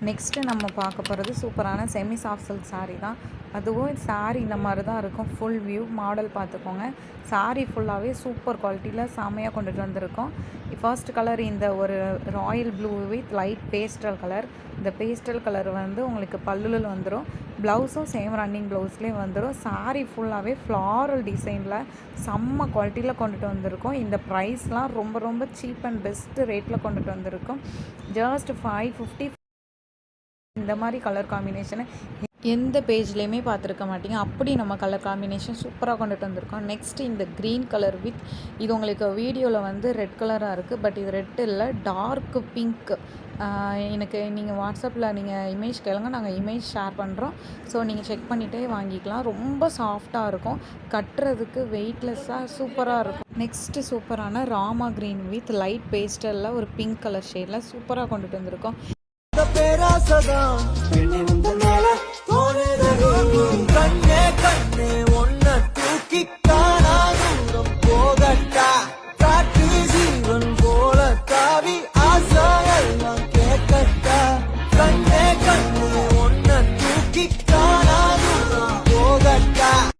Next நம்ம பார்க்க போகிறது சூப்பரான செமி சாஃப்ட் சில்க் சாரீ தான். அதுவும் சாரீ இந்த மாதிரி தான் இருக்கும். ஃபுல் வியூ மாடல் பார்த்துக்கோங்க. சாரீ ஃபுல்லாகவே சூப்பர் குவாலிட்டியில் செமையாக கொண்டுட்டு வந்திருக்கோம். ஃபர்ஸ்ட் கலர் இந்த ஒரு Royal blue with light pastel colour. இந்த பேஸ்டல் கலர் வந்து உங்களுக்கு பல்லுல வந்துடும். ப்ளவுஸும் சேம் ரன்னிங் ப்ளவுஸ்லேயே வந்துடும். சாரீ ஃபுல்லாகவே ஃப்ளாரல் டிசைனில் செம்ம குவாலிட்டியில் கொண்டுட்டு வந்திருக்கோம். இந்த ப்ரைஸ்லாம் ரொம்ப ரொம்ப சீப் அண்ட் பெஸ்ட்டு ரேட்டில் கொண்டுட்டு வந்திருக்கோம். ஜஸ்ட் 550. இந்த மாதிரி கலர் காம்பினேஷனை எந்த பேஜ்லேயுமே பார்த்துருக்க மாட்டீங்க. அப்படி நம்ம கலர் காம்பினேஷன் சூப்பராக கொண்டுட்டு வந்திருக்கோம். நெக்ஸ்ட்டு இந்த க்ரீன் கலர் வித் இது உங்களுக்கு வீடியோவில் வந்து ரெட் கலராக இருக்குது. பட் இது ரெட் இல்லை, டார்க் பிங்க். எனக்கு நீங்கள் வாட்ஸ்அப்பில் நீங்கள் இமேஜ் கேளுங்க, நாங்கள் இமேஜ் ஷேர் பண்ணுறோம். ஸோ நீங்கள் செக் பண்ணிகிட்டே வாங்கிக்கலாம். ரொம்ப சாஃப்டாக இருக்கும், கட்டுறதுக்கு வெயிட்லெஸ்ஸாக சூப்பராக இருக்கும். நெக்ஸ்ட்டு சூப்பரான ராமா க்ரீன் வித் லைட் பேஸ்டலில் ஒரு பிங்க் கலர் ஷேடில் சூப்பராக கொண்டுட்டு வந்திருக்கோம்.